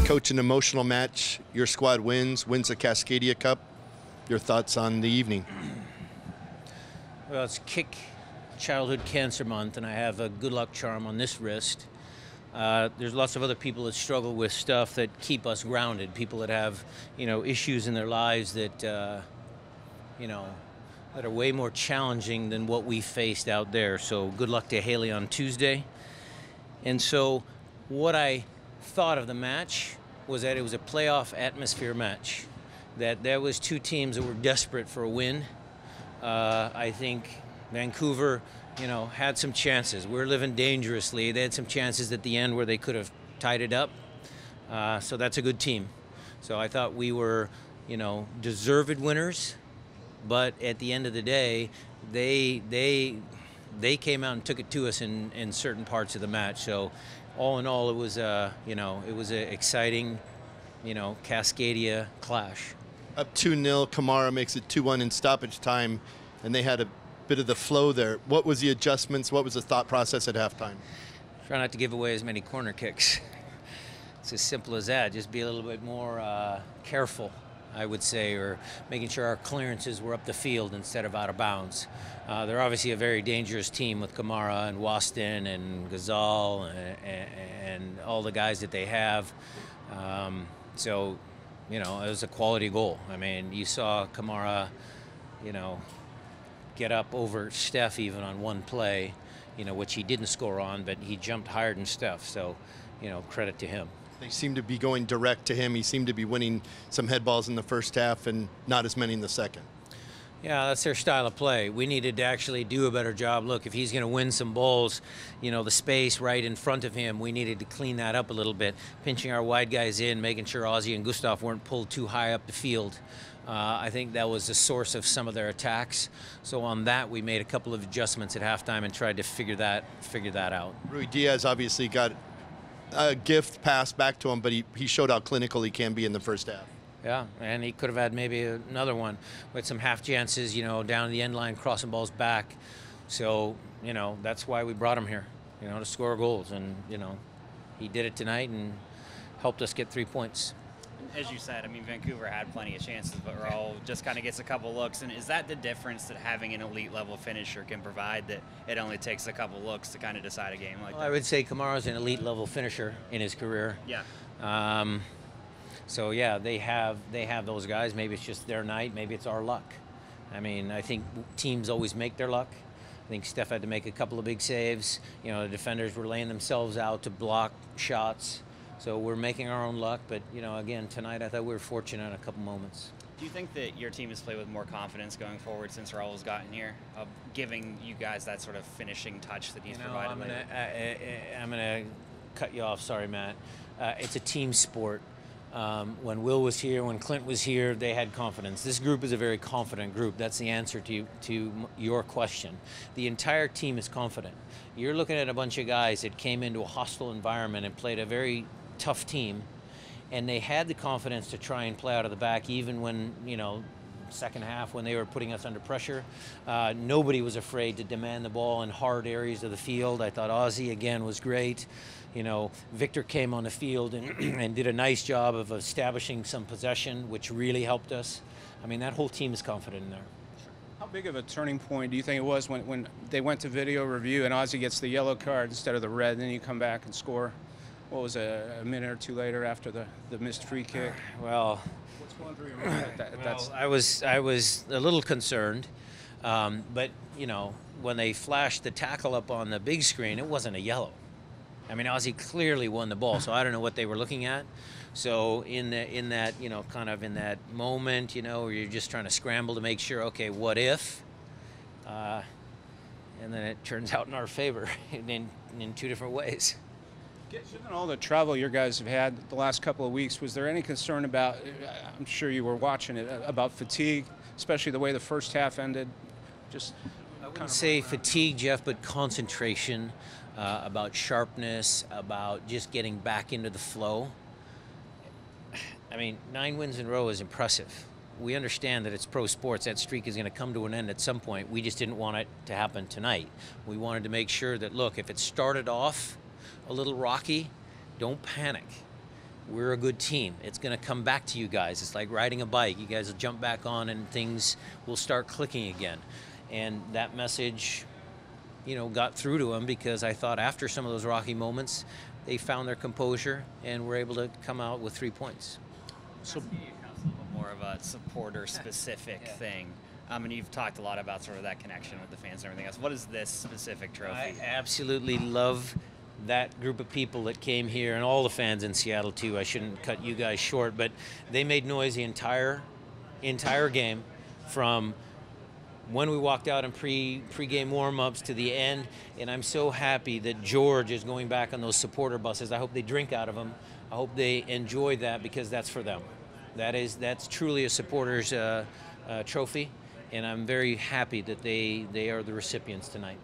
Coach, an emotional match. Your squad wins the Cascadia Cup. Your thoughts on the evening? Well, it's Kick Childhood Cancer Month, and I have a good luck charm on this wrist. There's lots of other people that struggle with stuff that keep us grounded. People that have, issues in their lives that, that are way more challenging than what we faced out there. So good luck to Haley on Tuesday. And so what I thought of the match was that it was a playoff atmosphere match, that there was two teams that were desperate for a win. I think Vancouver, had some chances. We're living dangerously. They had some chances at the end where they could have tied it up. So that's a good team. So I thought we were, deserved winners. But at the end of the day, they came out and took it to us in certain parts of the match. So all in all, it was an exciting, Cascadia clash. Up 2-0, Kamara makes it 2-1 in stoppage time, and they had a bit of the flow there. What was the adjustments? What was the thought process at halftime? Try not to give away as many corner kicks. It's as simple as that. Just be a little bit more careful, I would say, or making sure our clearances were up the field instead of out of bounds. They're obviously a very dangerous team with Kamara and Waston and Gazal and all the guys that they have. So, it was a quality goal. I mean, you saw Kamara, get up over Steph even on one play, which he didn't score on, but he jumped higher than Steph. So, credit to him. They seemed to be going direct to him. He seemed to be winning some head balls in the first half and not as many in the second. Yeah, that's their style of play. We needed to actually do a better job. Look, if he's going to win some balls, the space right in front of him, we needed to clean that up a little bit, pinching our wide guys in, making sure Ozzy and Gustav weren't pulled too high up the field. I think that was the source of some of their attacks. So on that, we made a couple of adjustments at halftime and tried to figure that out. Rui Diaz obviously got a gift passed back to him, but he showed how clinical he can be in the first half. Yeah, and he could have had maybe another one with some half chances, down the end line, crossing balls back. So, that's why we brought him here, to score goals. And, he did it tonight and helped us get 3 points. As you said, Vancouver had plenty of chances, but Raul just kind of gets a couple looks. And is that the difference that having an elite level finisher can provide, that it only takes a couple looks to kind of decide a game like that? I would say Kamara's an elite level finisher in his career. Yeah. So yeah, they have those guys. Maybe it's just their night. Maybe it's our luck. I think teams always make their luck. I think Steph had to make a couple of big saves. The defenders were laying themselves out to block shots. So we're making our own luck. But again, tonight I thought we were fortunate in a couple moments. Do you think that your team has played with more confidence going forward since Raul's gotten here, of giving you guys that sort of finishing touch that he's provided? I'm gonna cut you off. Sorry, Matt. It's a team sport. When Will was here, when Clint was here, they had confidence. This group is a very confident group. That's the answer to your question. The entire team is confident. You're looking at a bunch of guys that came into a hostile environment and played a very tough team, and they had the confidence to try and play out of the back, even when, second half when they were putting us under pressure. Nobody was afraid to demand the ball in hard areas of the field. I thought Ozzy, again, was great. Victor came on the field and did a nice job of establishing some possession, which really helped us. That whole team is confident in there. How big of a turning point do you think it was when they went to video review and Ozzy gets the yellow card instead of the red, and then you come back and score? What was it, a minute or two later after the missed free kick? Well, what's going through your mind? I was a little concerned, but when they flashed the tackle up on the big screen, it wasn't a yellow. Ozzy clearly won the ball, so I don't know what they were looking at. So in that moment, where you're just trying to scramble to make sure, okay, what if? And then it turns out in our favor in two different ways. Given all the travel your guys have had the last couple of weeks, was there any concern about, I'm sure you were watching it, about fatigue, especially the way the first half ended? I wouldn't say fatigue, Jeff, but concentration, about sharpness, about just getting back into the flow. 9 wins in a row is impressive. We understand that it's pro sports. That streak is going to come to an end at some point. We just didn't want it to happen tonight. We wanted to make sure that, look, if it started off a little rocky, don't panic. we're a good team. It's going to come back to you guys. It's like riding a bike. You guys will jump back on and things will start clicking again. And that message, you know, got through to them, because I thought after some of those rocky moments, they found their composure and were able to come out with 3 points. So more of a supporter-specific thing. And you've talked a lot about sort of that connection with the fans and everything else. What is this specific trophy? I absolutely love that group of people that came here, and all the fans in Seattle too. I shouldn't cut you guys short, but they made noise the entire game, from when we walked out in pre-game warm-ups to the end. And I'm so happy that George is going back on those supporter buses. I hope they drink out of them. I hope they enjoy that, because that's for them. That's truly a supporter's trophy, and I'm very happy that they are the recipients tonight.